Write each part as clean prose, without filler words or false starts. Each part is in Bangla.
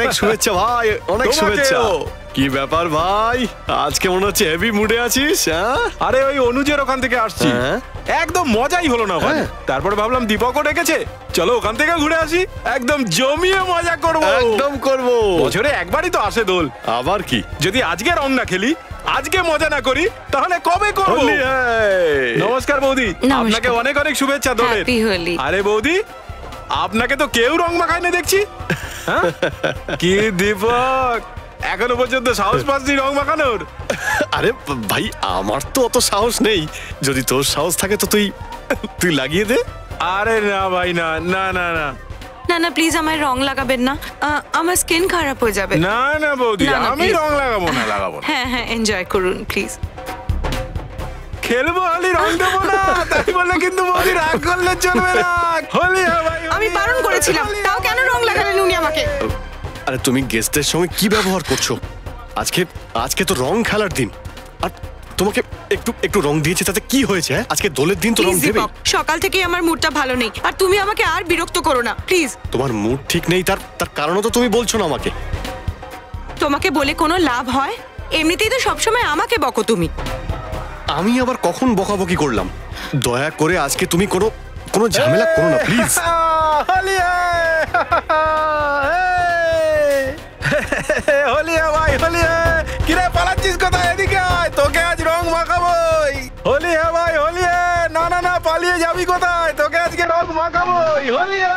অনেক শুভেচ্ছা ভাই, অনেক শুভেচ্ছা। কি ব্যাপার ভাই, আজকে মনে হচ্ছে হেভি মুডে আছিস? আরে ওই অনুজের ওখান থেকে আসছি, একদম মজাই হলো না ওখানে। তারপরে ভাবলাম দীপকও ডেকেছে, চলো ওখান থেকে ঘুরে আসি, একদম জমিয়ে মজা করবো। একদম করবো, বছরে একবারই তো আসে দোল। আবার কি, যদি আজকে রং না খেলি, আজকে মজা না করি, তাহলে কবে করবো? নমস্কার বৌদি, আপনাকে অনেক অনেক শুভেচ্ছা দোলের। আরে বৌদি, আপনাকে তো কেউ রং মাখায় না দেখছি। কি দীপক, এখনো পর্যন্ত সাহস পাসনি রং মাখানোর? আরে ভাই, আমার তো অত সাহস নেই, যদি তোর সাহস থাকে তো তুই লাগিয়ে দে। আরে না ভাই, না না না না না না, প্লিজ আমায় রং লাগাবেন না, আমার স্কিন খারাপ হয়ে যাবে। না না বৌদি, আমি রং লাগাবো না, লাগাবো না। হ্যাঁ হ্যাঁ, এনজয় করুন প্লিজ। খেলবো হোলি, রং দেবো না, তাই বলে কিন্তু বৌদি রাগ করলে চলবে না। হোলি ভাই, আমি বারণ করেছিলাম, তাও কেন রং লাগালেন উনি আমাকে? আরে তুমি গেস্টদের সঙ্গে কি ব্যবহার করছো? আজকে তো রং খেলার দিন, আর তোমাকে একটু রং দিয়েছে, তাতে কি হয়েছে? আজকে দোলের দিন তো রং দেবে। সকাল থেকে আমার মুডটা ভালো নেই, আর তুমি আমাকে আর বিরক্ত করো না প্লিজ। তোমার মুড ঠিক নেই, তার কারণও তো তুমি বলছো না আমাকে। তোমাকে বলে কোনো লাভ হয়? এমনিতেই তো সবসময় আমাকে বকো তুমি। আমি আবার কখন বকাবকি করলাম? দয়া করে আজকে তুমি কোনো ঝামেলা করো না প্লিজ। হোলিয়া ভাই, হোলিয়া। কিরে পালাচ্ছিস কোথায়? এদিকে আয়, তোকে আজ রং মাখাবোই। হোলিয়া ভাই, হোলিয়া। না না না, পালিয়ে যাবি কোথায়? তোকে আজকে রং মাখাবোই, হোলিয়া।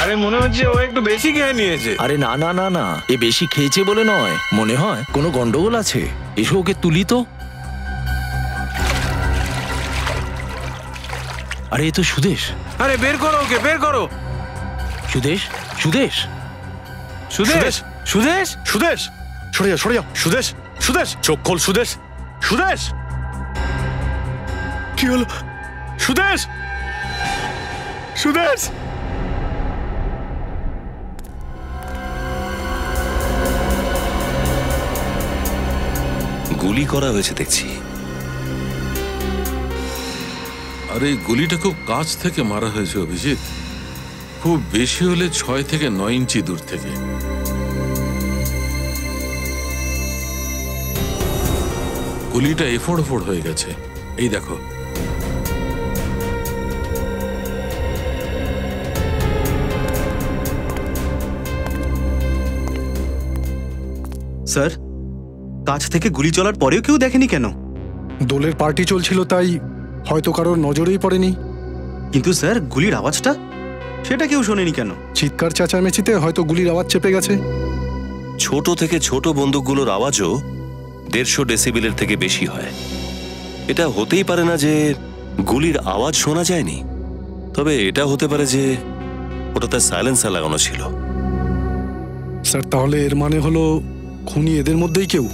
আরে মনে হচ্ছে ও একটু বেশি খেয়ে নিয়েছে। আরে না না না না, এ বেশি খেয়েছে বলে নয়, মনে হয় কোনো গন্ডগোল আছে। এসো ওকে তুলি তো। আরে এ তো সুদেশ। আরে বের করো ওকে, বের করো। সুদেশ, সুদেশ, সুদেশ, সুদেশ, সুদেশ, সরে যাও সুদেশ, সুদেশ, চোখ খোল সুদেশ, সুদেশ। কি হলো? সুদেশ, সুদেশ। গুলি করা হয়েছে দেখছি। আরে গুলিটা খুব কাছ থেকে মারা হয়েছে অভিজিৎ, খুব বেশি হলে 6 থেকে 9 ইঞ্চি দূর থেকে। গুলিটা এফোড় হয়ে গেছে, এই দেখো। স্যার, কাছ থেকে গুলি চলার পরেও কেউ দেখেনি কেন? দোলের পার্টি চলছিল, তাই হয়তো কারোর নজরেই পড়েনি। কিন্তু স্যার, গুলির আওয়াজটা, সেটা কেউ শোনেনি কেন? চিৎকার চেঁচামেচিতে হয়তো গুলির আওয়াজ চেপে গেছে। ছোট থেকে ছোট বন্দুকগুলোর আওয়াজও 150 ডেসিবেলের থেকে বেশি হয়। এটা হতেই পারে না যে গুলির আওয়াজ শোনা যায়নি, তবে এটা হতে পারে যে ওটাতে সাইলেন্সার লাগানো ছিল। স্যার, তাহলে এর মানে হলো খুনি এদের মধ্যেই কেউ।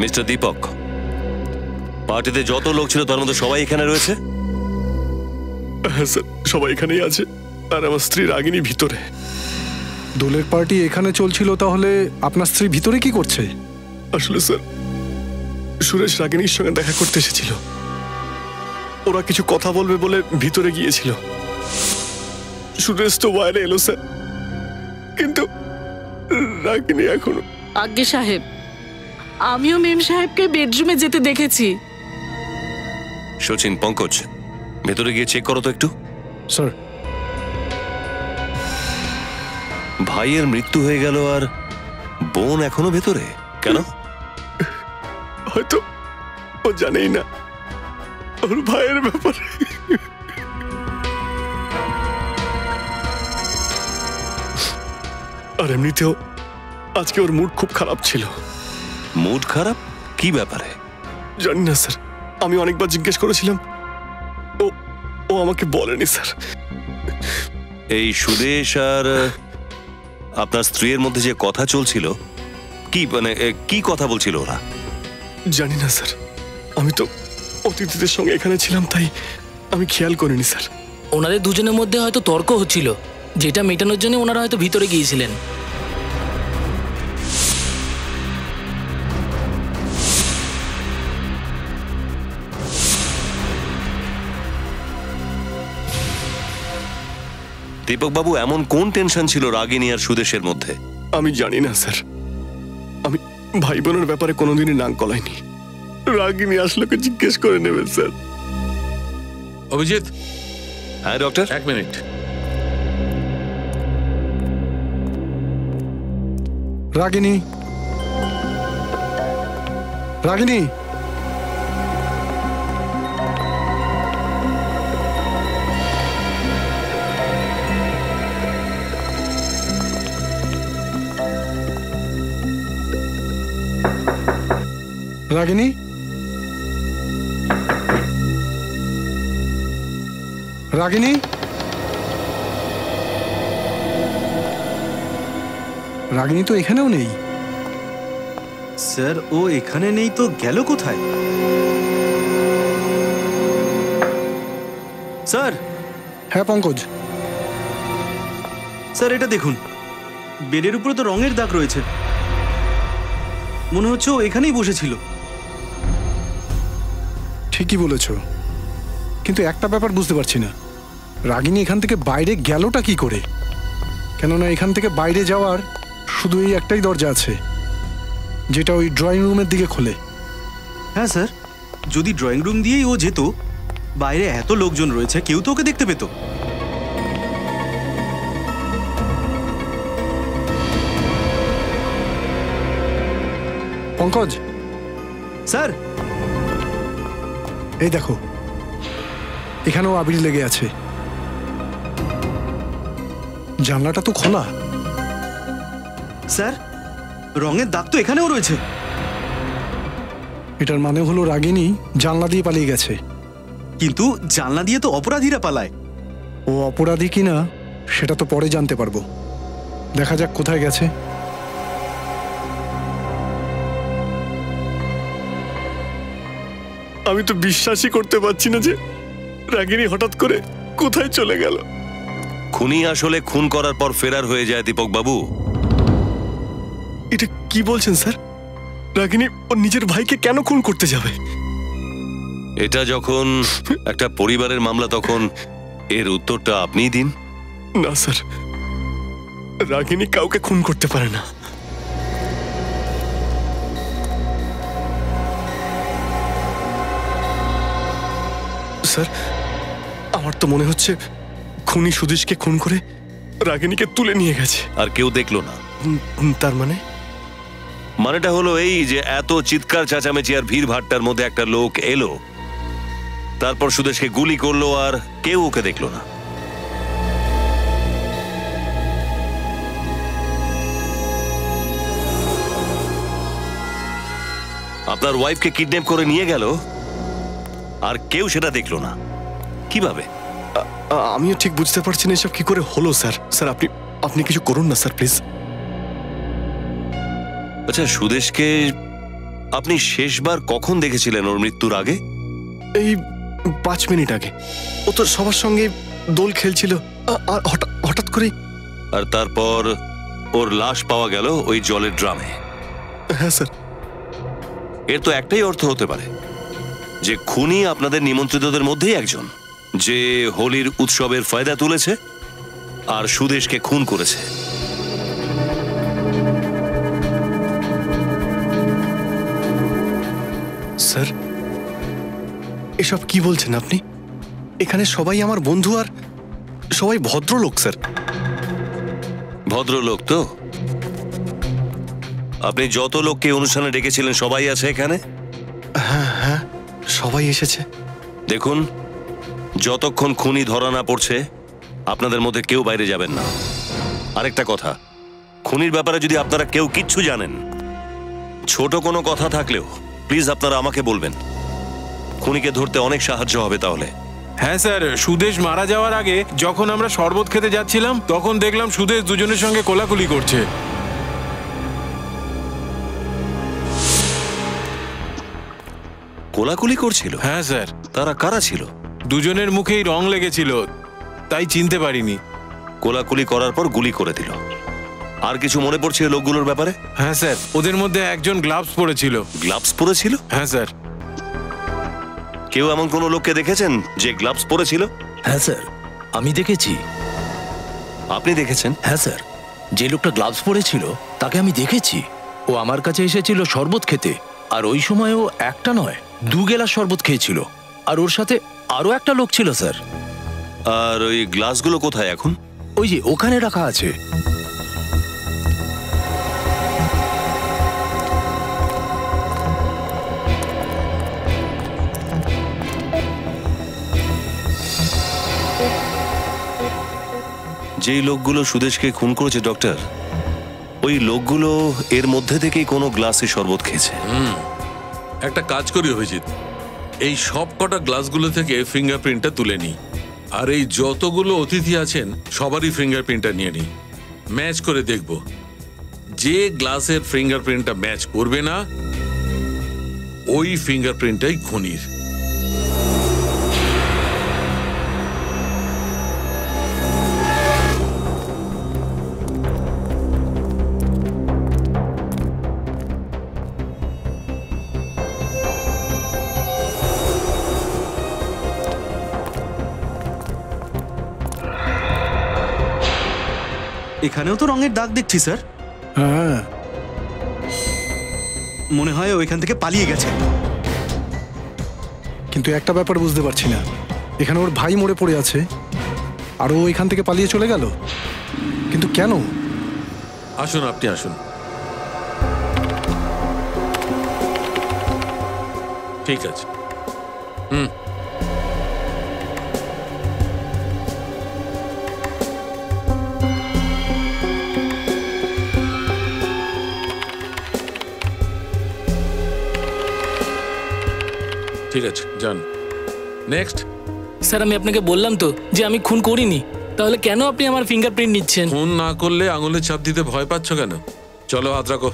মিস্টার দীপক, পার্টিতে যত লোক ছিল তার মধ্যে সবাই এখানে রয়েছে? হ্যাঁ স্যার, সবাই এখানেই আছে, আর আমার স্ত্রী রাগিনী ভিতরে। দোলের পার্টি এখানে চলছিল, তাহলে আপনার স্ত্রী ভিতরে কি করছে? আসলে স্যার, সুরেশ রাগিনীর সঙ্গে দেখা করতে এসেছিল। ওরা কিছু কথা বলবে বলে ভিতরে গিয়েছিল। সুরেশ তো বাইরে এলো স্যার, কিন্তু রাগিনী এখনো। আজ্ঞে সাহেব, আমিও মেম সাহেবকে বেডরুমে যেতে দেখেছি। সচিন, পঙ্কজ, ভেতরে গিয়ে চেক করো তো একটু। স্যার। ভাইয়ের মৃত্যু হয়ে গেল আর বোন এখনো ভেতরে কেন? হয়তো ও জানেই না ওর ভাইয়ের ব্যাপারে। আর এমনিতেও আজকে ওর মুড খুব খারাপ ছিল। মুড খারাপ? কি ব্যাপারে? জানি না স্যার, আমি অনেকবার জিজ্ঞেস করেছিলাম, ও ও আমাকে বলেনি স্যার। এই সুদেশ আর আপনার স্ত্রীর মধ্যে যে কথা চলছিল, কি মানে কি কথা বলছিল ওরা? জানি না স্যার, আমি তো অতিথিদের সঙ্গে এখানে ছিলাম, তাই আমি খেয়াল করিনি স্যার। ওনাদের দুজনের মধ্যে হয়তো তর্ক হচ্ছিল, যেটা মেটানোর জন্য ওনারা হয়তো ভিতরে গিয়েছিলেন। দীপক বাবু, এমন কোন টেনশন ছিল রাগিনী আর সুদেশের মধ্যে? আমি জানি না স্যার, আমি ভাই বোনের ব্যাপারে কোনোদিনই নাক গলাইনি। রাগিনী আসলে জিজ্ঞেস করে নেবেন স্যার। অভিজিৎ। হ্যাঁ ডক্টর, 1 মিনিট। রাগিনী, রাগিনী, রাগিনী, রাগিনী, রাগিনী তো এখানেও নেই। স্যার, ও এখানে নেই তো গেল কোথায়? স্যার। হ্যাঁ পঙ্কজ। স্যার, এটা দেখুন, বেডের উপরে তো রঙের দাগ রয়েছে। মনে হচ্ছে ও এখানেই বসেছিল। ঠিকই বলেছ, কিন্তু একটা ব্যাপার বুঝতে পারছি না, রাগিনী এখান থেকে বাইরে গেলটা কি করে? কেননা এখান থেকে বাইরে যাওয়ার শুধু এই একটাই দরজা আছে, যেটা ওই ড্রয়িং রুমের দিকে খোলে। হ্যাঁ স্যার, যদি ড্রয়িং রুম দিয়েই ও যেত, বাইরে এত লোকজন রয়েছে, কেউ তো ওকে দেখতে পেত। পঙ্কজ। স্যার। এই দেখো, এখানেও আবির লেগে আছে। জানলাটা তো খোলা। স্যার, রঙের দাগ তো এখানেও রয়েছে। এটার মানে হলো রাগিনী জানলা দিয়ে পালিয়ে গেছে। কিন্তু জানলা দিয়ে তো অপরাধীরা পালায়। ও অপরাধী কিনা সেটা তো পরে জানতে পারবো। দেখা যাক কোথায় গেছে। আমি তো বিশ্বাসই করতে পারছি না যে রাগিনী হঠাৎ করে কোথায় চলে গেল। খুনি আসলে খুন করার পর ফেরার হয়ে যায় দীপক বাবু। এটা কি বলছেন স্যার? রাগিনী ওর নিজের ভাইকে কেন খুন করতে যাবে? এটা যখন একটা পরিবারের মামলা, তখন এর উত্তরটা আপনিই দিন। না স্যার, রাগিনী কাউকে খুন করতে পারে না। স্যার, আমার তো মনে হচ্ছে খুনি সুদেশকে খুন করে রাগিনীকে তুলে নিয়ে গেছে। আর কেউ দেখলো না? তার মানে? মানেটা হলো এই যে এত চিৎকার চেঁচামেচি আর ভিড় ভাট্টার মধ্যে একটা লোক এলো, তারপর সুদেশকে গুলি করলো, আর কেউ ওকে দেখলো না। আপনার ওয়াইফকে কিডন্যাপ করে নিয়ে গেল আর কেউ সেটা দেখলো না। কিভাবে? আমিও ঠিক বুঝতে পারছি না এসব কি করে হলো স্যার। স্যার, আপনি কিছু করুন না স্যার, প্লিজ। আচ্ছা, সুদেশকে আপনি শেষবার কখন দেখেছিলেন ওর মৃত্যুর আগে? এই 5 মিনিট আগে। ও তো সবার সঙ্গে দোল খেলছিল, আর হঠাৎ করে। আর তারপর ওর লাশ পাওয়া গেল ওই জলের ড্রামে। হ্যাঁ স্যার। এর তো একটাই অর্থ হতে পারে যে খুনি আপনাদের নিমন্ত্রিতদের মধ্যেই একজন, যে হোলির উৎসবের ফায়দা তুলেছে আর সুদেশকে খুন করেছে। স্যার, এসব কি বলছেন আপনি? এখানে সবাই আমার বন্ধু আর সবাই ভদ্রলোক স্যার। ভদ্রলোক তো? আপনি যত লোককে অনুষ্ঠানে ডেকেছিলেন সবাই আছে এখানে? হ্যাঁ হ্যাঁ, সবাই এসেছে। দেখুন, যতক্ষণ খুনি ধরা না পড়ছে আপনাদের মধ্যে কেউ বাইরে যাবেন না। আরেকটা কথা, খুনির ব্যাপারে যদি আপনারা কেউ কিচ্ছু জানেন, ছোট কোনো কথা থাকলেও প্লিজ আপনারা আমাকে বলবেন। খুনিকে ধরতে অনেক সাহায্য হবে তাহলে। হ্যাঁ স্যার, সুদেশ মারা যাওয়ার আগে যখন আমরা শরবত খেতে যাচ্ছিলাম তখন দেখলাম সুদেশ দুজনের সঙ্গে কোলাকুলি করছে। কোলাকুলি করছিল? হ্যাঁ স্যার। তারা কারা ছিল? দুজনের মুখেই রং লেগেছিল, তাই চিনতে পারিনি। কোলাকুলি করার পর গুলি করে দিল। আর কিছু মনে পড়ছে লোকগুলোর ব্যাপারে? হ্যাঁ স্যার, ওদের মধ্যে একজন গ্লাভস পরেছিল। গ্লাভস পরেছিল? হ্যাঁ স্যার। কেউ এমন কোন লোককে দেখেছেন যে গ্লাভস পরেছিল? হ্যাঁ স্যার, আমি দেখেছি। আপনি দেখেছেন? হ্যাঁ স্যার, যে লোকটা গ্লাভস পরেছিল তাকে আমি দেখেছি। ও আমার কাছে এসেছিল শরবত খেতে, আর ওই সময় ও একটা নয় 2 গেলাস শরবত খেয়েছিল, আর ওর সাথে আরো একটা লোক ছিল স্যার। আর ওই গ্লাসগুলো কোথায় এখন? ওই যে ওখানে রাখা আছে। যেই লোকগুলো সুদেশকে খুন করেছে ডক্টর, ওই লোকগুলো এর মধ্যে থেকেই কোনো গ্লাসে শরবত খেয়েছে। একটা কাজ করি অভিজিৎ, এই সব কটা গ্লাসগুলো থেকে ফিঙ্গারপ্রিন্টটা তুলে নিই, আর এই যতগুলো অতিথি আছেন সবারই ফিঙ্গারপ্রিন্টটা নিয়ে নিই। ম্যাচ করে দেখব, যে গ্লাসের ফিঙ্গারপ্রিন্টটা ম্যাচ করবে না ওই ফিঙ্গারপ্রিন্টটাই খুনির। এখানেও তো রঙের দাগ দেখছি স্যার। হ্যাঁ, মনে হয় ও এখান থেকে পালিয়ে গেছে। কিন্তু একটা ব্যাপার বুঝতে পারছি না, এখানে ওর ভাই মরে পড়ে আছে আর ও এখান থেকে পালিয়ে চলে গেল, কিন্তু কেন? আসুন, আপনি আসুন। ঠিক আছে। ঠিক আছে, যান। নেক্সট। স্যার, আমি আপনাকে বললাম তো যে আমি খুন করিনি, তাহলে কেন আপনি আমার ফিঙ্গারপ্রিন্ট নিচ্ছেন? খুন না করলে আঙুলের ছাপ দিতে ভয় পাচ্ছ কেন? চলো, হাত রাখো।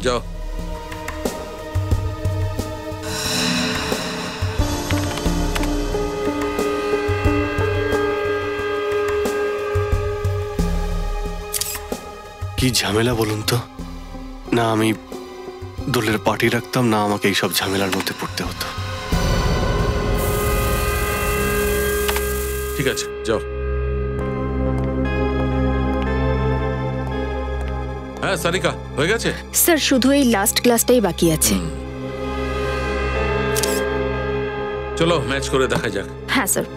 যাও। কি ঝামেলা বলুন তো? না আমি দোলের পার্টি রাখতাম, না আমাকে এইসব ঝামেলার মধ্যে পড়তে হতো। ঠিক আছে, যাও। হ্যাঁ সারিকা, হয়ে গেছে স্যার, শুধু এই লাস্ট ক্লাসটাই বাকি আছে। চলো ম্যাচ করে দেখা যাক। হ্যাঁ স্যার।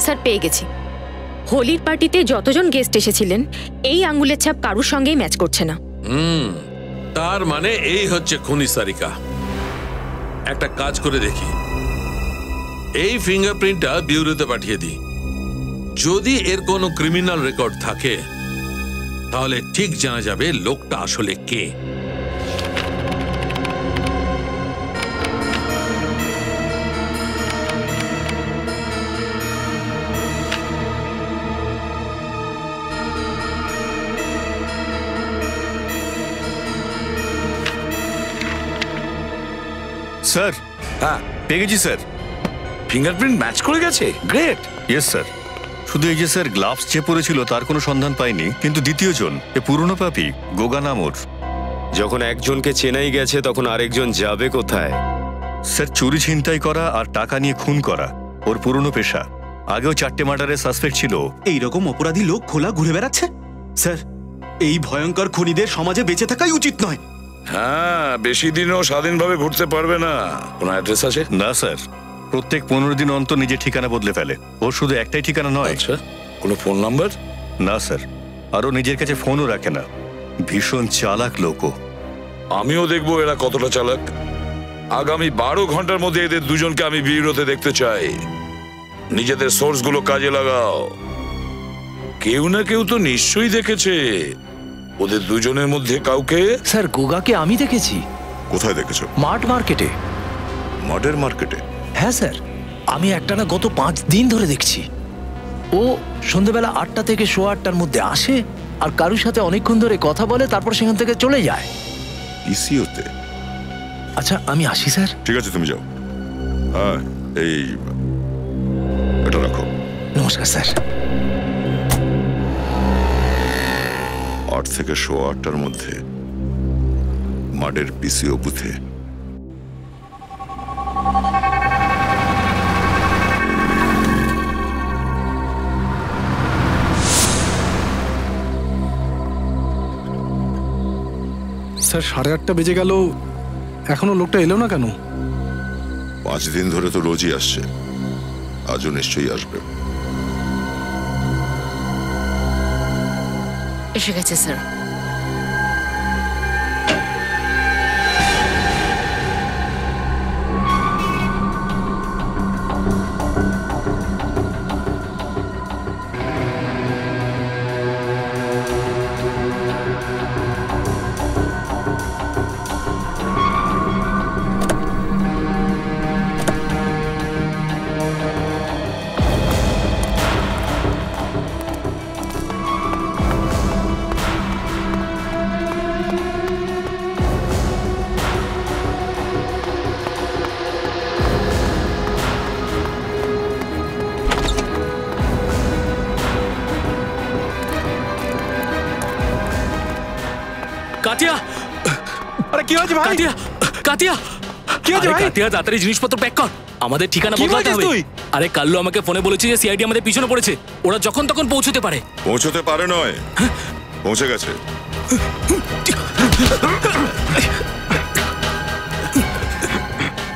স্যার, পেয়ে গেছি। হোলির পার্টিতে যতজন গেস্ট এসেছিলেন এই আঙ্গুলের ছাপ কারুর সঙ্গেই ম্যাচ করছে না। তার মানে এই হচ্ছে খুনি সারিকা। একটা কাজ করে দেখি, এই ফিঙ্গারপ্রিন্টটা বিউরোতে পাঠিয়ে দিই। যদি এর কোনো ক্রিমিনাল রেকর্ড থাকে তাহলে ঠিক জানা যাবে লোকটা আসলে কে। স্যার, হ্যাঁ পেয়ে গেছি স্যার। ফিঙ্গারপ্রিন্ট ম্যাচ করে গেছে, গ্রেট। Yes sir. শুধু এই যে স্যার গ্লাভস যে পরেছিল তার কোনো সন্ধান পাইনি, কিন্তু দ্বিতীয় জন এ পুরনো পাপি গোগা নামর। যখন একজনকে চেনাই গেছে তখন আরেকজন যাবে কোথায়? স্যার, চুরি ছিনতাই করা আর টাকা নিয়ে খুন করা ওর পুরনো পেশা। আগেও 4টে মার্ডারের সাসপেক্ট ছিল। এইরকম অপরাধী লোক খোলা ঘুরে বেড়াচ্ছে। স্যার, এই ভয়ঙ্কর খুনিদের সমাজে বেঁচে থাকাই উচিত নয়। হ্যাঁ, বেশি দিনও স্বাধীনভাবে ঘুরতে পারবে না। কোনো অ্যাড্রেস আছে? না স্যার, প্রত্যেক 15 দিন অন্তর নিজের ঠিকানা বদলে ফেলে। ওর শুধু একটাই ঠিকানা নয়। আচ্ছা, কোনো ফোন নাম্বার? না স্যার, আরও নিজের কাছে ফোনও রাখে না। ভীষণ চালাক লোকও। আমিও দেখবো এরা কতটা চালাক। আগামী 12 ঘন্টার মধ্যে এদের দুজনকে আমি বিরোধে দেখতে চাই। নিজেদের সোর্সগুলো কাজে লাগাও। কেউ না কেউ তো নিশ্চয়ই দেখেছে ওদের দুজনের মধ্যে কাউকে। স্যার, গোগাকে আমি দেখেছি। কোথায় দেখেছো? মার্ট মার্কেটে। মার্টের মার্কেটে? হ্যাঁ স্যার, আমি একটানা গত 5 দিন ধরে দেখছি। ও সন্ধ্যেবেলা 8টা থেকে 8:15টার মধ্যে আসে আর কারুর সাথে অনেকক্ষণ ধরে কথা বলে, তারপর সেখান থেকে চলে যায়। ইসিওতে? আচ্ছা, আমি আসি স্যার। ঠিক আছে, তুমি যাও। হ্যাঁ, এই এটা রাখো। নমস্কার স্যার। 8 থেকে 8:15টার মধ্যে মার্ডের পিসিও বুথে। স্যার, 8:30 বেজে গেল, এখনো লোকটা এলো না কেন? 5 দিন ধরে তো রোজই আসছে, আজও নিশ্চয়ই আসবে। এসে গেছে স্যার। কাতিয়া, আরে কি হয়েছে ভাই? কাতিয়া, কাতিয়া, কি হয়েছে ভাই? কাতিয়া, তাড়াতাড়ি জিনিসপত্র প্যাক কর, আমাদের ঠিকানা কি বদলাতে বলছিস হবে। তুই? আরে কাল্লু আমাকে ফোনে বলেছে যে সিআইডি আমাদের পিছনে পড়েছে, ওরা যখন তখন পৌঁছতে পারে। পৌঁছতে পারে নয়, পৌঁছে গেছে।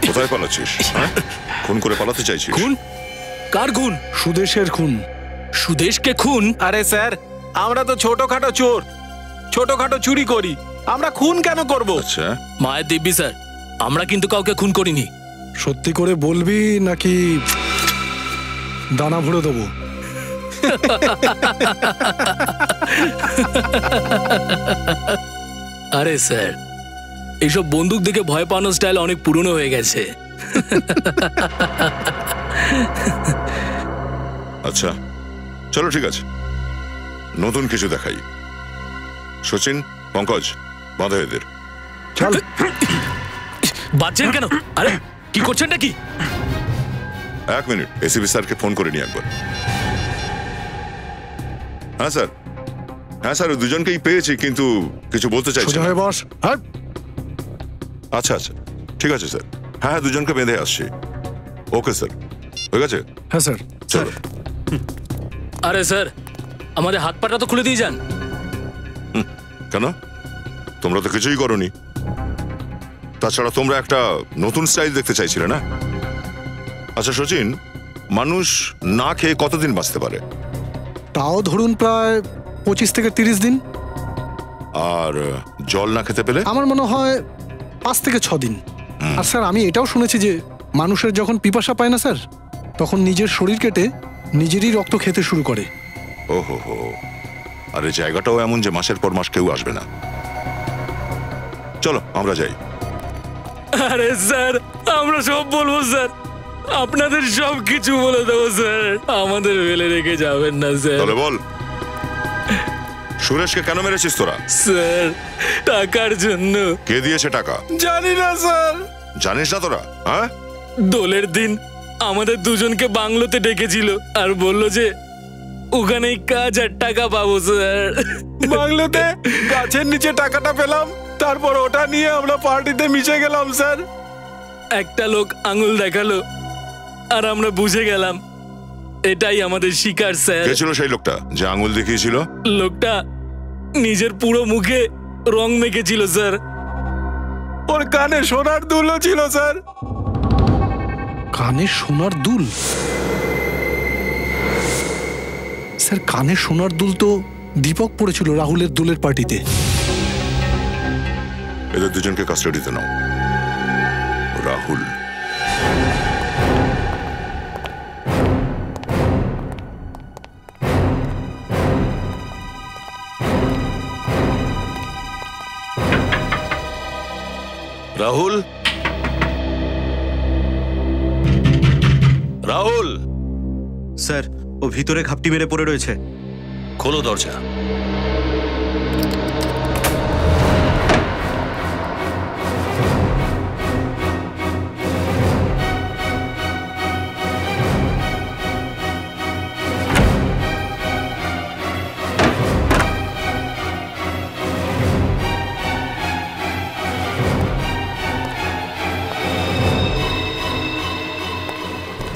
কোথায় পালাচ্ছিস? খুন করে পালাতে চাইছিস? খুন? কার খুন? সুদেশের খুন। সুদেশকে খুন? আরে স্যার, আমরা তো ছোটখাটো চোর, ছোটখাটো চুরি করি, আমরা খুন কেন করব? আচ্ছা, মায়ের দিব্যি স্যার, আমরা কিন্তু কাউকে খুন করিনি। সত্যি করে বলবি নাকি দানা ভরে দেবো? আরে স্যার, এইসব বন্দুক দেখে ভয় পাওয়ানোর স্টাইল অনেক পুরনো হয়ে গেছে। আচ্ছা, চলো ঠিক আছে, নতুন কিছু দেখাই। সচিন, পঙ্কজ, বাঁধো এদের। চল। বাঁচছেন কেন? আরে কি করছেন নাকি? 1 মিনিট, এসিপি স্যারকে ফোন করে নিয়ে একবার। হ্যাঁ স্যার, হ্যাঁ স্যার, দুজনকেই পেয়েছি, কিন্তু কিছু বলতে চাইছি না। বস। আচ্ছা আচ্ছা, ঠিক আছে স্যার। হ্যাঁ হ্যাঁ, দুজনকে বেঁধে আসছি। ওকে স্যার, হয়ে গেছে? হ্যাঁ স্যার। চলো। আরে স্যার, আমাদের হাত পাটা তো খুলে দিয়ে যান। কেন? তোমরা তো কিছুই করোনি। তাছাড়া তোমরা একটা নতুন স্টাইল দেখতে চাইছিলে না? আচ্ছা সচিন, মানুষ না খেয়ে কতদিন বাঁচতে পারে? তাও ধরুন প্রায় 25 থেকে 30 দিন। আর জল না খেতে পেলে? আমার মনে হয় 5 থেকে 6 দিন। আর স্যার, আমি এটাও শুনেছি যে মানুষের যখন পিপাসা পায় না স্যার, তখন নিজের শরীর কেটে নিজেরই রক্ত খেতে শুরু করে। ওহো হো, আরে জায়গাটাও এমন যে মাসের পর মাস কেউ আসবে না। চলো আমরা যাই। আরে স্যার, আমরা সব বলবো স্যার, আপনাদের সব কিছু বলে দেবো স্যার, আমাদের ফেলে রেখে যাবেন না স্যার। তাহলে বল, সুরেশকে কেন মেরেছিস তোরা? স্যার, টাকার জন্য। কে দিয়েছে টাকা? জানি না স্যার। জানিস না তোরা? হ্যাঁ, দোলের দিন আমাদের দুজনকে বাংলোতে ডেকেছিল আর বলল যে ওখানেই কাজ আর টাকা পাবো স্যার। বাংলোতে গাছের নিচে টাকাটা পেলাম, তারপর ওটা নিয়ে আমরা পার্টিতে মিশে গেলাম স্যার। একটা লোক আঙুল দেখালো আর আমরা বুঝে গেলাম এটাই আমাদের শিকার স্যার। কে ছিল সেই লোকটা যে আঙুল দেখিয়েছিল? লোকটা নিজের পুরো মুখে রং মেখেছিল স্যার। ওর কানে সোনার দুলও ছিল স্যার। কানে সোনার দুল? স্যার, কানে সোনার দুল তো দীপক পড়েছিল রাহুলের দোলের পার্টিতে। এদের দুজনকে কাস্টাডিতে নাও। রাহুল, রাহুল, রাহুল। স্যার, ও ভিতরে ঘাপটি মেরে পড়ে রয়েছে। খোলো দরজা।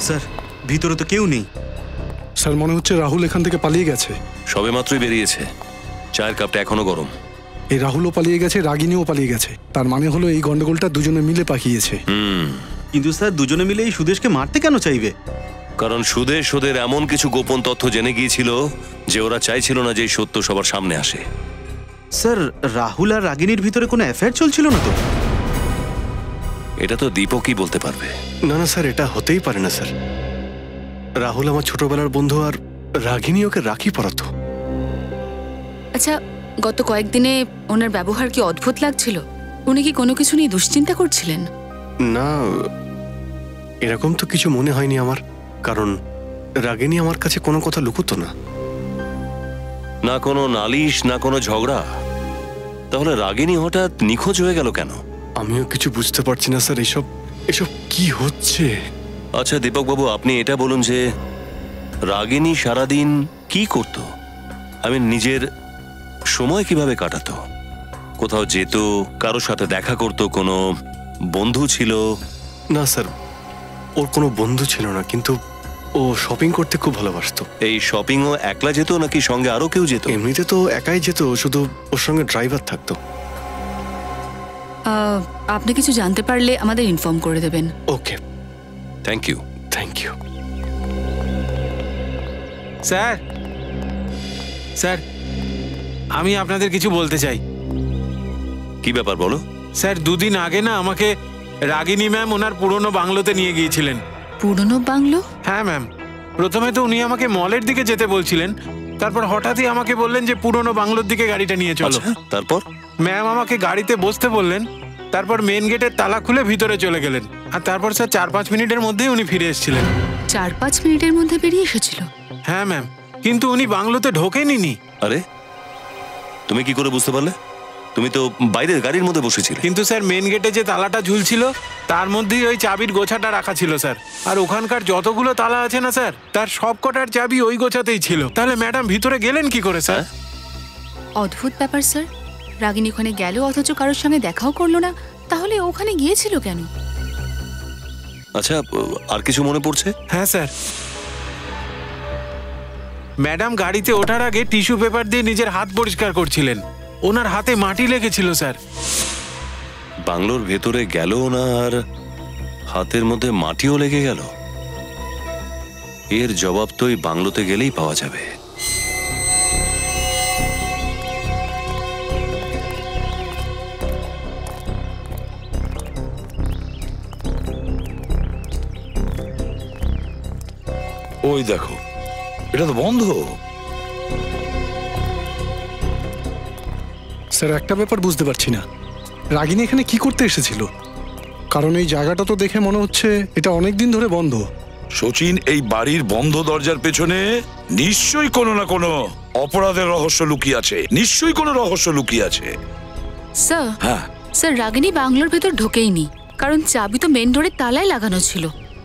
স্যার, ভিতরে তো কেউ নেই। স্যার, মনে হচ্ছে রাহুল এখান থেকে পালিয়ে গেছে। সবে মাত্রই বেরিয়েছে, চায়ের কাপটা এখনো গরম। এই রাহুলও পালিয়ে গেছে, রাগিনীও পালিয়ে গেছে, তার মানে হলো এই গন্ডগোলটা দুজনে মিলে পাকিয়েছে। কিন্তু স্যার, দুজনে মিলে এই সুদেশকে মারতে কেন চাইবে? কারণ সুদেশ ওদের এমন কিছু গোপন তথ্য জেনে গিয়েছিল যে ওরা চাইছিল না যে এই সত্য সবার সামনে আসে। স্যার, রাহুল আর রাগিনীর ভিতরে কোনো অ্যাফেয়ার চলছিল না তো? এটা তো দীপকই বলতে পারবে। না না স্যার, এটা হতেই পারে না স্যার। রাহুল আমার ছোটবেলার বন্ধু, আর রাগিনী ওকে রাখি পরাতো। আচ্ছা, গত কয়েকদিনে ওনার ব্যবহার কি অদ্ভুত লাগছিল? উনি কি কোনো কিছু নিয়ে দুশ্চিন্তা করছিলেন? না, এরকম তো কিছু মনে হয়নি আমার, কারণ রাগিনী আমার কাছে কোনো কথা লুকোতো না। না কোনো নালিশ, না কোনো ঝগড়া। তাহলে রাগিনী হঠাৎ নিখোঁজ হয়ে গেল কেন? আমিও কিছু বুঝতে পারছি না স্যার, এসব এসব কি হচ্ছে। আচ্ছা দীপক বাবু, আপনি এটা বলুন যে রাগিনী সারাদিন কি করত? আমি নিজের সময় কিভাবে কাটাতো? কোথাও যেত, কারোর সাথে দেখা করতো, কোনো বন্ধু ছিল? না স্যার, ওর কোনো বন্ধু ছিল না, কিন্তু ও শপিং করতে খুব ভালোবাসতো। এই শপিংও একলা যেত নাকি সঙ্গে আরো কেউ যেত? এমনিতে তো একাই যেত, শুধু ওর সঙ্গে ড্রাইভার থাকতো। আপনি কিছু জানতে পারলে আমাদের ইনফর্ম করে দেবেন। Okay, thank you. Thank you. Sir, sir, আমি আপনাদের কিছু বলতে চাই। কি ব্যাপার বলো? স্যার, দুদিন আগে না আমাকে রাগিনী ম্যাম ওনার পুরনো বাংলোতে নিয়ে গিয়েছিলেন। পুরনো বাংলো? হ্যাঁ ম্যাম। প্রথমে তো উনি আমাকে মলের দিকে যেতে বলছিলেন, তারপর হঠাৎই আমাকে বললেন যে পুরনো বাংলোর দিকে গাড়িটা নিয়ে চলো। তারপর ম্যাম আমাকে গাড়িতে বসতে বললেন, তারপর মেন গেটের তালা খুলে ভিতরে চলে গেলেন, আর তারপর স্যার 4-5 মিনিটের মধ্যেই উনি ফিরে এসেছিলেন। 4-5 মিনিটের মধ্যে বেরিয়ে এসেছিল? হ্যাঁ ম্যাম, কিন্তু উনি বাংলোতে ঢোকেনি। আরে তুমি কি করে বুঝতে পারলে? তুমি তো বাইরের গাড়ির মধ্যে বসেছিলে। কিন্তু স্যার, মেন গেটে যে তালাটা ঝুলছিল তার মধ্যেই ওই চাবির গোছাটা রাখা ছিল স্যার। আর ওখানকার যতগুলো তালা আছে না স্যার, তার সব কটার চাবি ওই গোছাতেই ছিল। তাহলে ম্যাডাম ভিতরে গেলেন কি করে স্যার? অদ্ভুত ব্যাপার স্যার, রাগিনী ওখানে গেল অথচ কারোর সঙ্গে দেখাও করলো না, তাহলে ওখানে গিয়েছিল কেন? আচ্ছা, আর কিছু মনে পড়ছে? হ্যাঁ স্যার, ম্যাডাম গাড়িতে ওঠার আগে টিস্যু পেপার দিয়ে নিজের হাত পরিষ্কার করছিলেন, ওনার হাতে মাটি লেগেছিল স্যার। বাংলোর ভেতরে গেল না আর হাতের মধ্যে মাটিও লেগে গেল? এর জবাব তো ওই বাংলোতে গেলেই পাওয়া যাবে। ওই দেখো, এটা তো বন্ধ। স্যার একটা ব্যাপার বুঝতে পারছি না, রাগিনী এখানে কি করতে এসেছিল? কারণ এই জায়গাটা তো দেখে মনে হচ্ছে এটা অনেক দিন ধরে বন্ধ। সচিন, এই বাড়ির বন্ধ দরজার পেছনে নিশ্চয়ই কোনো না কোনো অপরাধের রহস্য লুকিয়ে আছে, নিশ্চয়ই কোনো রহস্য লুকিয়ে আছে। স্যার, হ্যাঁ স্যার, রাগিনী বাংলোর ভেতর ঢোকেইনি, কারণ চাবি তো মেন ডোরে তালায় লাগানো ছিল।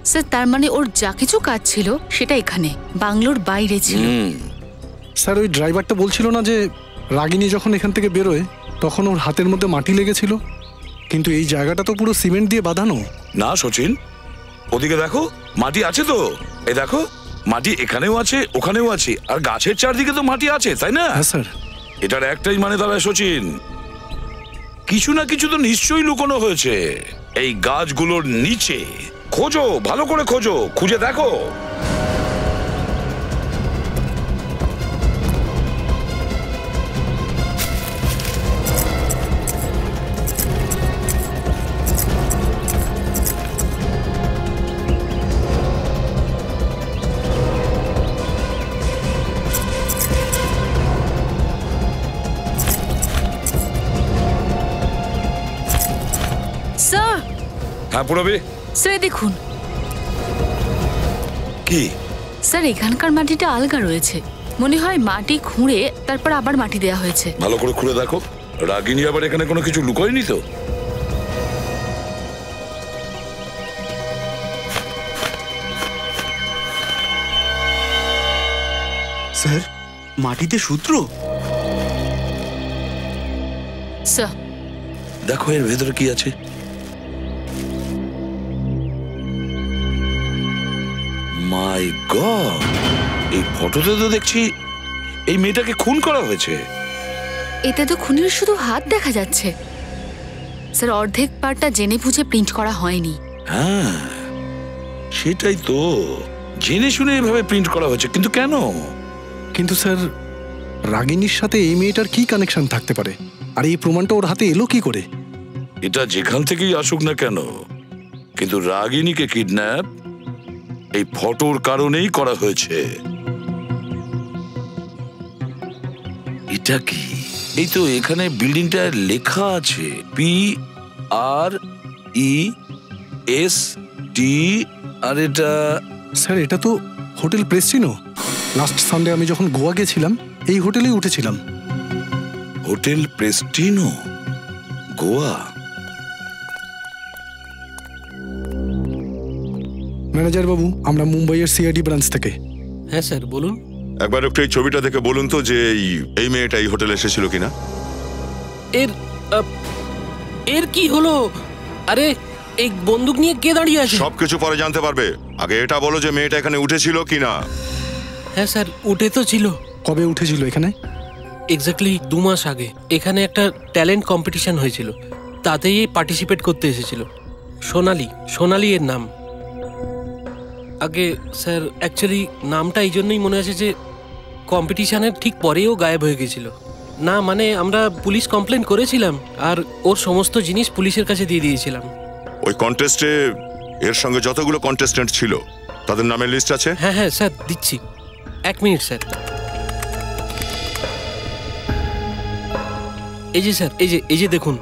স্যার, তার মানে ওর যা কিছু কাজ ছিল সেটা এখানে বাংলোর বাইরে ছিল। স্যার, ওই ড্রাইভারটা বলছিল না যে রাগিনী যখন এখান থেকে বেরোয় তখন ওর হাতের মধ্যে মাটি লেগেছিল, কিন্তু এই জায়গাটা তো পুরো সিমেন্ট দিয়ে বাঁধানো। না সচিন, ওদিকে দেখো, মাটি আছে তো, এই দেখো মাটি এখানেও আছে, ওখানেও আছে, আর গাছের চারদিকে তো মাটি আছে, তাই না? হ্যাঁ স্যার। এটার একটাই মানে দাঁড়ায় সচিন, কিছু না কিছু তো নিশ্চয়ই লুকোনো হয়েছে এই গাছগুলোর নিচে। খোঁজো, ভালো করে খোঁজো, খুঁজে দেখো। স্যার, হ্যাঁ পুরবি, স্যার দেখুন। কি স্যার, এখানকার মাটিটা আলগা রয়েছে, মনে হয় মাটি খুঁড়ে তারপর আবার মাটি দেয়া হয়েছে। ভালো করে খুঁড়ে দেখো, রাগিনী আবার এখানে কোনো কিছু লুকোয়নি তো? স্যার, মাটিতে সূত্র। স্যার, দেখো এর ভেতরে কি আছে। মাই গড, এই ফটোতে তো দেখছি এই মেয়েটাকে খুন করা হয়েছে। এতে তো খুনির শুধু হাত দেখা যাচ্ছে। স্যার, অর্ধেক পার্টটা জেনে বুঝে প্রিন্ট করা হয়নি। হ্যাঁ সেটাই তো, জেনে শুনে এভাবে প্রিন্ট করা হয়েছে, কিন্তু কেন? কিন্তু স্যার, রাগিনীর সাথে এই মেয়েটার কি কানেকশন থাকতে পারে, আর এই প্রমাণটা ওর হাতে এলো কি করে? এটা যেখান থেকেই আসুক না কেন, কিন্তু রাগিনীকে কিডন্যাপ এই ফটোর কারণেই করা হয়েছে। এটা কি? এই তো এখানে বিল্ডিংটা লেখা আছে PREST, আর এটা স্যার এটা তো হোটেল প্রেস্টিনো। লাস্ট সানডে আমি যখন গোয়া গেছিলাম এই হোটেলেই উঠেছিলাম। হোটেল প্রেস্টিনো, গোয়া। ম্যানেজার বাবু, আমরা মুম্বাইয়ের সিআইডি ব্রাঞ্চ থেকে। হ্যাঁ স্যার বলুন। একবার একটু এই ছবিটা দেখে বলুন তো যে এই মেয়েটা এই হোটেলে এসেছিল কিনা। এর কি হলো? আরে এই বন্দুক নিয়ে কে দাঁড়িয়ে আছে? সবকিছু পরে জানতে পারবে, আগে এটা বলো যে মেয়েটা এখানে উঠেছিল কিনা। হ্যাঁ স্যার, উঠে তো ছিল। কবে উঠেছিল এখানে? এক্স্যাক্টলি 2 মাস আগে। এখানে একটা ট্যালেন্ট কম্পিটিশন হয়েছিল, তাতেই পার্টিসিপেট করতে এসেছিল। সোনালি এর নাম। আগে স্যার অ্যাকচুয়ালি নামটা এই জন্যই মনে আছে যে কম্পিটিশনের ঠিক পরেও গায়েব হয়ে গেছিল। না মানে আমরা পুলিশ কমপ্লেন করেছিলাম আর ওর সমস্ত জিনিস পুলিশের কাছে দিয়ে দিয়েছিলাম। ওই কন্টেস্টে এর সঙ্গে যতগুলো কন্টেস্ট্যান্ট ছিল তাদের নামের লিস্ট আছে? হ্যাঁ হ্যাঁ স্যার দিচ্ছি, 1 মিনিট স্যার। এই যে স্যার, এই যে দেখুন।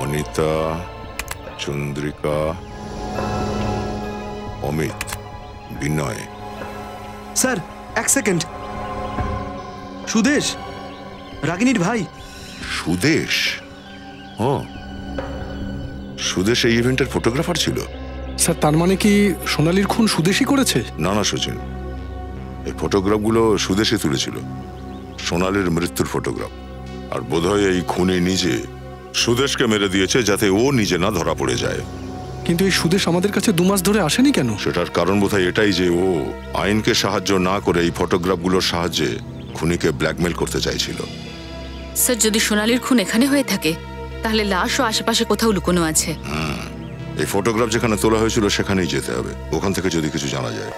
অনিতা, চন্দ্রিকা, অমিত, বিনয়। Sir 1 second. সুদেশ, রাগিনীর ভাই। সুদেশ? হ্যাঁ, সুদেশ এই ইভেন্টের ফটোগ্রাফার ছিল। স্যার তার মানে কি সোনালীর খুন সুদেশই করেছে? না না সচিন, এই ফটোগ্রাফগুলো সুদেশই তুলেছিল, সোনালীর মৃত্যুর ফটোগ্রাফ। আর বোধহয় এই খুনি নিজে সুদেশকে মেরে দিয়েছে যাতে ও নিজে না ধরা পড়ে যায়। কিন্তু এই সুদেশ আমাদের কাছে 2 মাস ধরে আসেনি কেন? সেটার কারণ বোধহয় এটাই যে ও আইনকে সাহায্য না করে এই ফটোগ্রাফগুলোর সাহায্যে খুনিকে ব্ল্যাকমেল করতে চাইছিল। স্যার, যদি সোনালীর খুন এখানে হয়ে থাকে তাহলে লাশও আশেপাশে কোথাও লুকোনো আছে। এই ফটোগ্রাফ যেখানে তোলা হয়েছিল সেখানেই যেতে হবে, ওখান থেকে যদি কিছু জানা যায়।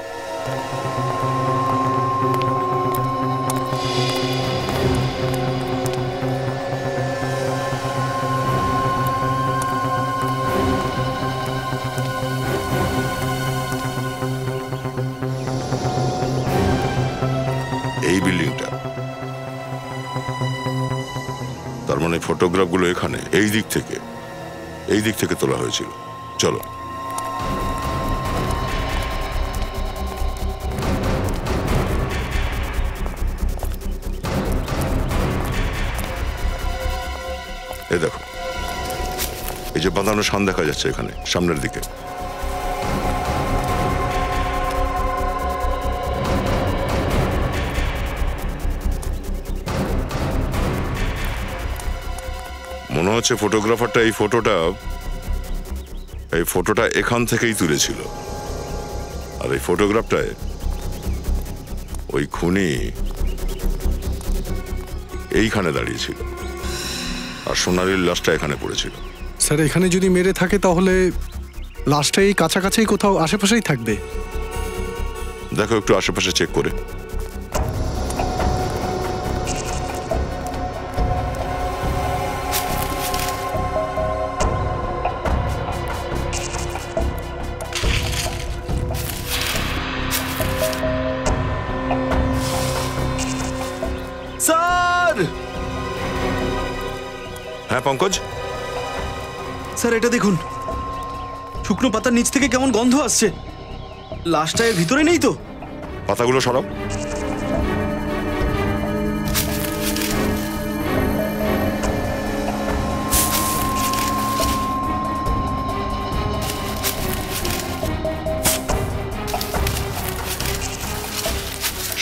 এই বিল্ডিংটা। তার মানে ফটোগ্রাফগুলো এখানে এই দিক থেকে তোলা হয়েছিল। চলো। এই দেখো, এই যে বাঁধানো শান দেখা যাচ্ছে এখানে সামনের দিকে, মনে হচ্ছে ফটোগ্রাফারটা এই ফটোটা এখান থেকেই তুলেছিল। আর এই ফটোগ্রাফটায় ওই খুনি এইখানে দাঁড়িয়েছিল, আর সোনালীর লাশটা এখানে পড়েছিল। স্যার, এখানে যদি মেরে থাকে তাহলে লাশটা এই কাছাকাছি কোথাও আশেপাশেই থাকবে। দেখো একটু আশেপাশে চেক করে। স্যার! হ্যাঁ পঙ্কজ স্যার, এটা দেখুন, শুকনো পাতার নিচ থেকে কেমন গন্ধ আসছে। লাশটা এর ভিতরে নেই তো? পাতাগুলো সরাও।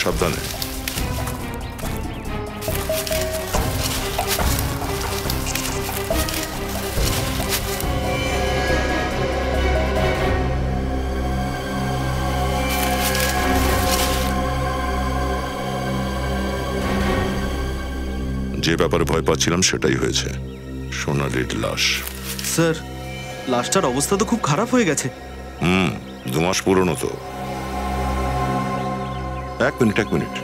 সাবধানে। যে ব্যাপারে ভয় পাচ্ছিলাম সেটাই হয়েছে, সোনালীর লাশ। স্যার, লাশটার অবস্থা তো খুব খারাপ হয়ে গেছে। 2 মাস পুরনো তো। এক মিনিট।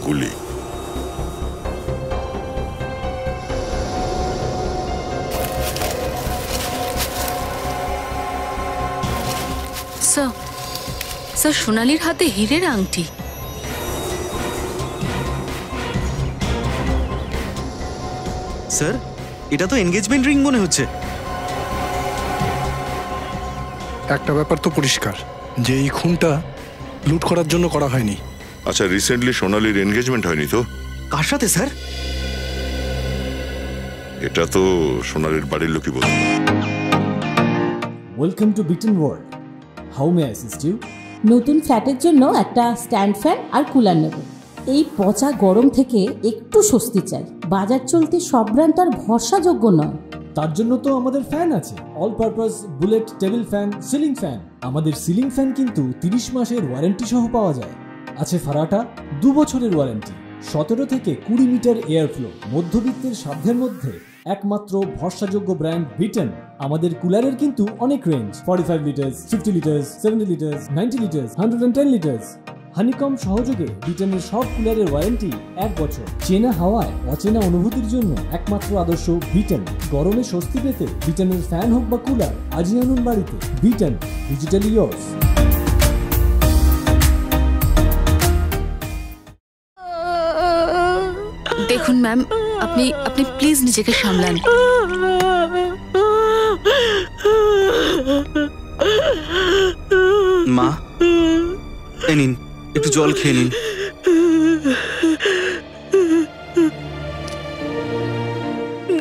গুলি। স্যার, সোনালীর হাতে হীরের আংটি। স্যার, এটা তো এনগেজমেন্ট রিং মনে হচ্ছে। একটা ব্যাপার তো পরিষ্কার যে এই খুনটা লুট করার জন্য করা হয়নি। আচ্ছা, রিসেন্টলি সোনালীর এনগেজমেন্ট হয়নি তো? কার সাথে স্যার? এটা তো সোনালীর বাড়ির লোকই বলতো। Welcome to Bitten world. How may I assist you? নতুন ফ্ল্যাটের জন্য একটা স্ট্যান্ড ফ্যান আর কুলার নেব। এই পচা গরম থেকে একটু স্বস্তি চাই। বাজার চলতে সব ব্র্যান্ড আর ভরসাযোগ্য নয়। তার জন্য তো আমাদের ফ্যান আছে, all purpose bullet table fan, ceiling fan. আমাদের সিলিং ফ্যান কিন্তু 30 মাসের ওয়ারেন্টি সহ পাওয়া যায়। আছে ফারাটা 2 বছরের ওয়ারেন্টি, 17 থেকে 20 মিটার এয়ার ফ্লো। মধ্যবিত্তের সাধ্যের মধ্যে একমাত্র ভরসাযোগ্য ব্র্যান্ড বিটেন। আমাদের কুলারের কিন্তু অনেক range, 45 litres, 50 litres, 70 litres, 90 litres, 110 litres. Honeycomb সহযোগে বিটেনের সব কুলারের ওয়ারেন্টি 1 বছর। চেনা হাওয়ায় অচেনা অনুভূতির জন্য একমাত্র আদর্শ বিটেন। গরমে স্বস্তি পেতে বিটেনের ফ্যান হোক বা কুলার, আজই আনুন বাড়িতে। Beaten, digitally yours. দেখুন ম্যাম, আপনি প্লিজ নিজেকে সামলান। মা, এই নিন, একটু জল খেয়ে নিন।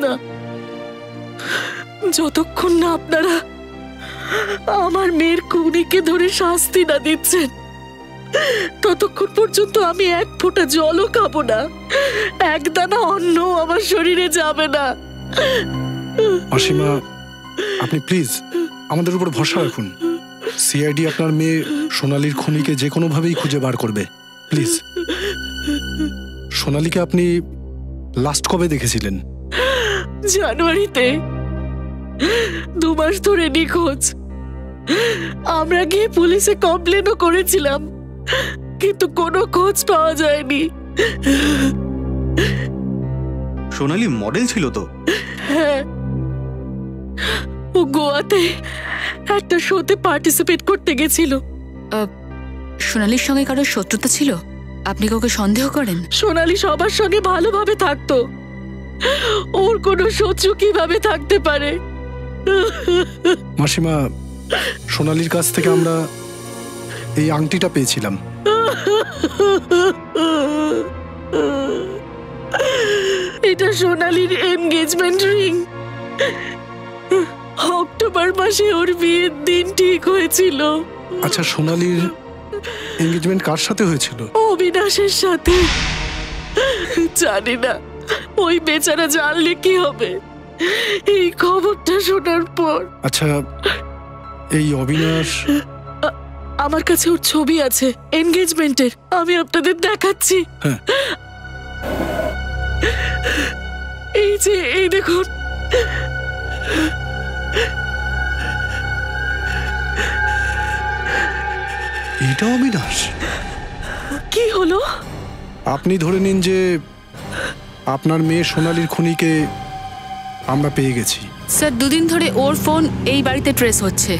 না, যতক্ষণ না আপনারা আমার মেয়ের খুনিকে ধরে শাস্তি না দিচ্ছেন, ততক্ষণ পর্যন্ত আমি এক ফোঁটা জলও খাবো না, এক দানা অন্ন আমার শরীরে যাবে না। অসীমা, আপনি প্লিজ আমাদের উপর ভরসা রাখুন। সিআইডি আপনার মেয়ে সোনালীর খুনিকে যে কোনোভাবেই খুঁজে বার করবে, প্লিজ। সোনালীকে আপনি লাস্ট কবে দেখেছিলেন? জানুয়ারিতে। 2 মাস ধরে নিখোঁজ। আমরা গিয়ে পুলিশে কমপ্লেনও করেছিলাম, কিন্তু কোনো খোঁজ পাওয়া যায়নি। সোনালি মডেল ছিল তো? হ্যাঁ, ও গোয়াতে একটা শোতে পার্টিসিপেট করতে গেছিল। সোনালির সঙ্গে কারো শত্রুতা ছিল? আপনি কাউকে সন্দেহ করেন? সোনালি সবার সঙ্গে ভালোভাবে থাকতো, ওর কোনো শত্রু কিভাবে থাকতে পারে? মাসিমা, সোনালির কাছ থেকে আমরা এই আংটিটা পেয়েছিলাম। এটা সোনালির এনগেজমেন্ট রিং। অক্টোবর মাসে ওর বিয়ের দিন ঠিক হয়েছিল। আচ্ছা, সোনালির এনগেজমেন্ট কার সাথে হয়েছিল? অবিনাশের সাথে। জানি না ওই বেচারা জানলে কি হবে এই খবরটা শোনার পর। আচ্ছা, এই অবিনাশ, আমার কাছে ওর ছবি আছে এনগেজমেন্টের, আমি আপনাদের দেখাচ্ছি। হ্যাঁ, এই যে, এই দেখুন। এটা অবিনাশ? কি হলো? আপনি ধরে নিন যে আপনার মেয়ে সোনালির খুনিকে আমরা পেয়ে গেছি। স্যার, 2 দিন ধরে ওর ফোন এই বাড়িতে ট্রেস হচ্ছে।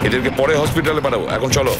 এদেরকে পরে হসপিটালে পাঠাবো, এখন চলো।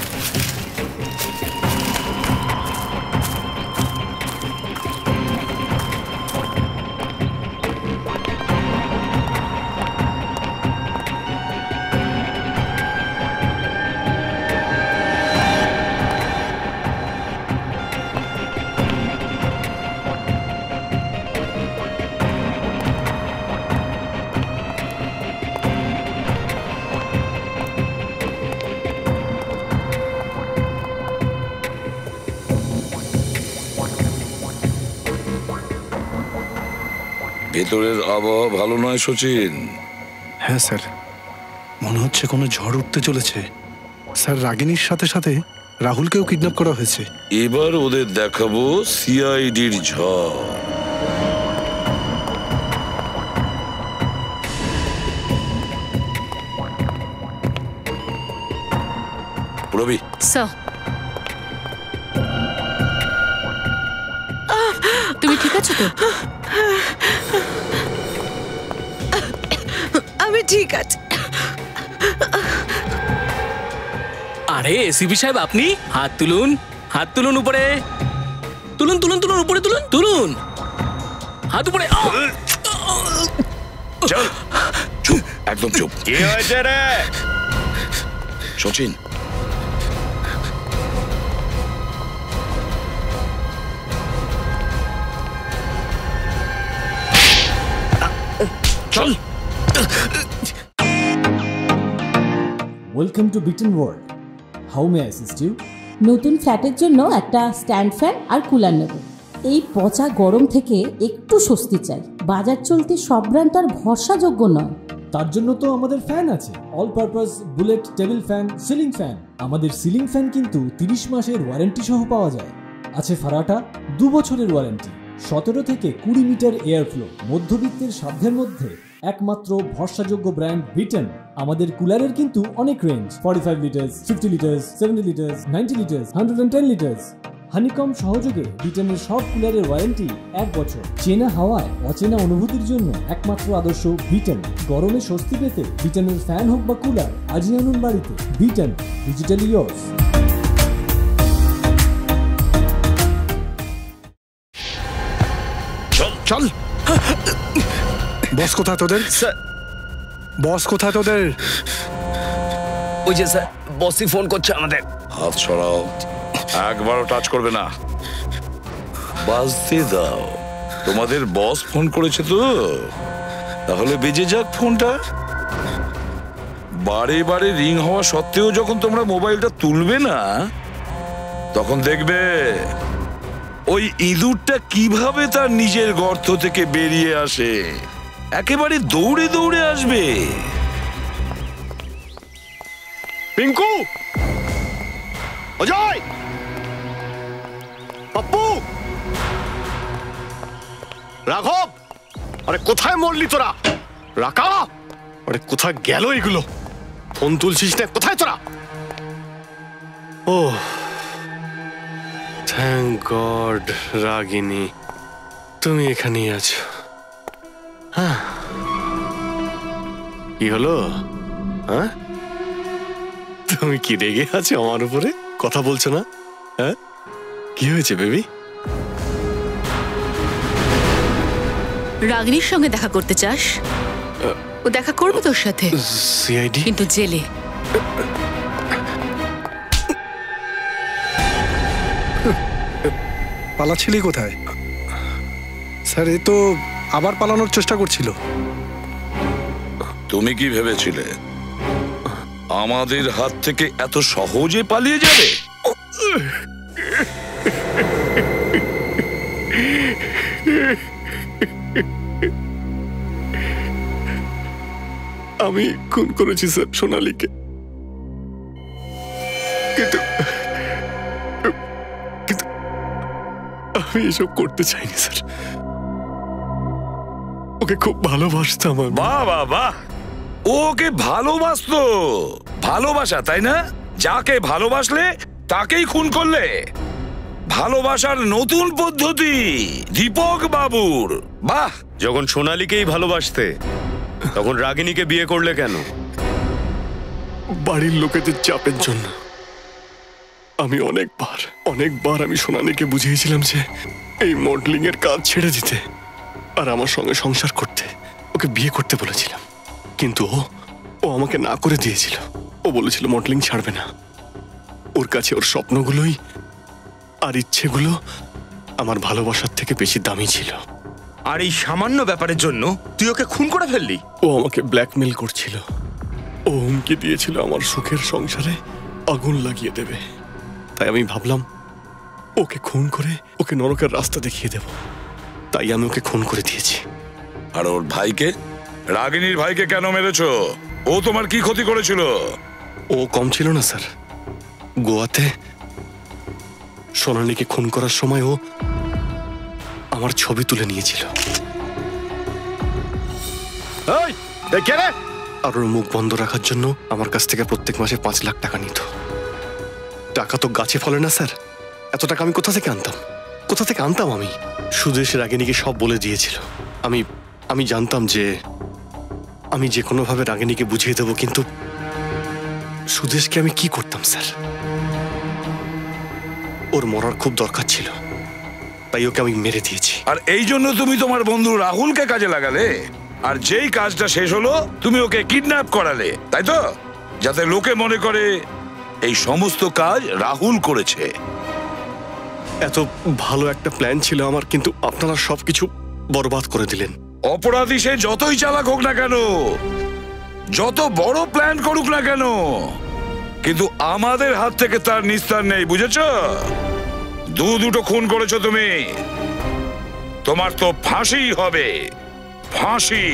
ভেতরের আবহাওয়া ভালো নয় সচিন। হ্যাঁ স্যার, মনে হচ্ছে কোনো ঝড় উঠতে চলেছে। স্যার, রাগিনীর সাথে সাথে রাহুলকেও কিডন্যাপ করা হয়েছে। এবার ওদের দেখাবো সিআইডির ঝড়। রবি, স্যার, তুমি ঠিক আছো তো? আমি ঠিক আছে। আরে এসিপি সাহেব, আপনি হাত তুলুন, হাত তুলুন উপরে, তুলুন তুলুন তুলুন উপরে তুলুন, তুলুন হাত উপরে। চল, চুপ, একদম চুপ। কি হয়েছে রে সচিন? চল। Welcome to Bitten world. How may I assist you? নতুন ফ্ল্যাটের জন্য একটা স্ট্যান্ড ফ্যান আর কুলার নেব। এই পচা গরম থেকে একটু স্বস্তি চাই। বাজার চলতে সব ব্র্যান্ড আর ভরসাযোগ্য নয়। তার জন্য তো আমাদের ফ্যান আছে, all purpose bullet table fan, ceiling fan. আমাদের সিলিং ফ্যান কিন্তু 30 মাসের ওয়ারেন্টি সহ পাওয়া যায়। আছে ফারাটা 2 বছরের ওয়ারেন্টি, 17 থেকে 20 মিটার এয়ার ফ্লো। মধ্যবিত্তের সাধ্যের মধ্যে একমাত্র ভরসাযোগ্য ব্র্যান্ড বিটেন। আমাদের কুলারের কিন্তু অনেক range, 45 litres, 50 litres, 70 litres, 90 litres, 110 litres. Honeycomb সহযোগে বিটেনের সব কুলারের ওয়ারেন্টি 1 বছর। চেনা হাওয়ায় অচেনা অনুভূতির জন্য একমাত্র আদর্শ বিটেন। গরমে স্বস্তি পেতে বিটেনের ফ্যান হোক বা কুলার, আজই আনুন বাড়িতে। Beaten, digitally yours. চল চল। বস কোথায় তোদের? বস কোথায় তোদের? ওই যে স্যার বসই ফোন করছে আমাদের। হাত সরাও, একবারও টাচ করবে না। বাজতে দাও, তোমাদের বস ফোন করেছে তো, তাহলে বেজে যাক ফোনটা। বারে বারে রিং হওয়া সত্ত্বেও যখন তোমরা মোবাইলটা তুলবে না, তখন দেখবে ওই ইঁদুরটা কিভাবে তার নিজের গর্ত থেকে বেরিয়ে আসে। একেবারে দৌড়ে দৌড়ে আসবে। পিঙ্কু, অজয়, পাপ্পু, রাঘব, আরে কোথায় মরলি তোরা? রাকা, আরে কোথায় গেল এগুলো? ফোন তুলছিস না, কোথায় তোরা? ও থ্যাংক গড রাগিনী, তুমি এখানেই আছো। হ্যাঁ, কি হলো? হ্যাঁ, তুমি কি রেগে আছো আমার উপরে? কথা বলছো না? হ্যাঁ, কি হয়েছে বেবি? রাগিনীর সঙ্গে দেখা করতে চাস? ও দেখা করবে তোর সাথে, সিআইডি, কিন্তু জেলে। পালাচ্ছিলি কোথায়? স্যার, এ তো আবার পালানোর চেষ্টা করছিল। তুমি কি ভেবেছিলে আমাদের হাত থেকে এত সহজে পালিয়ে যাবে? আমি খুন করেছি স্যার সোনালীকে, কিন্তু আমি এসব করতে চাইনি স্যার। ওকে খুব ভালোবাসতাম। বাহ বাহ বাহ, ওকে ভালোবাসতো। ভালোবাসা, তাই না? যাকে ভালোবাসলে তাকেই খুন করলে। ভালোবাসার নতুন পদ্ধতি দীপক বাবুর। বাহ। যখন সোনালীকেই ভালোবাসতে, তখন রাগিনীকে বিয়ে করলে কেন? বাড়ির লোকেদের চাপের জন্য। আমি অনেকবার আমি সোনালীকে বুঝিয়েছিলাম যে এই মডেলিং এর কাজ ছেড়ে দিতে আর আমার সঙ্গে সংসার করতে। ওকে বিয়ে করতে বলেছিলাম, কিন্তু ও আমাকে না করে দিয়েছিল। ও বলেছিল মডেলিং ছাড়বে না। ওর কাছে ওর স্বপ্নগুলোই আর ইচ্ছেগুলো আমার ভালোবাসার থেকে বেশি দামি ছিল। আর এই সামান্য ব্যাপারের জন্য তুই ওকে খুন করে ফেললি? ও আমাকে ব্ল্যাকমেল করছিল। ও হুমকি দিয়েছিল আমার সুখের সংসারে আগুন লাগিয়ে দেবে। তাই আমি ভাবলাম ওকে খুন করে ওকে নরকের রাস্তা দেখিয়ে দেব। তাই আমি ওকে খুন করে দিয়েছি। আর ওর ভাইকে, রাগিনীর ভাইকে কেন মেরেছো? ও তোমার কি ক্ষতি করেছিল? ও কম ছিল না স্যার। গোয়াতে সোনালীকে খুন করার সময় ও আমার ছবি তুলে নিয়েছিল। আর ওর মুখ বন্ধ রাখার জন্য আমার কাছ থেকে প্রত্যেক মাসে 5 লাখ টাকা নিত। টাকা তো গাছে ফলে না স্যার। এত টাকা আমি কোথা থেকে আনতাম? আমি সুদেশ রাগিনীকে সব বলে দিয়েছিল। আমি জানতাম যে আমি যে কোনো ভাবে রাগিনীকে বুঝিয়ে দেবো, কিন্তু সুদেশকে আমি কি করতাম স্যার? ওর মরার খুব দরকার ছিল, তাই ওকে আমি মেরে দিয়েছি। আর এই জন্য তুমি তোমার বন্ধু রাহুলকে কাজে লাগালে, আর যেই কাজটা শেষ হলো তুমি ওকে কিডন্যাপ করালে, তাই তো? যাতে লোকে মনে করে এই সমস্ত কাজ রাহুল করেছে। এত ভালো একটা প্ল্যান ছিল আমার, কিন্তু আপনারা সবকিছু বরবাদ করে দিলেন। অপরাধী সে যতই চালাক হোক না কেন, যত বড় প্ল্যান করুক না কেন, কিন্তু আমাদের হাত থেকে তার নিস্তার নেই, বুঝেছ? দুটো খুন করেছো তুমি, তোমার তো ফাঁসি হবে। ফাঁসি।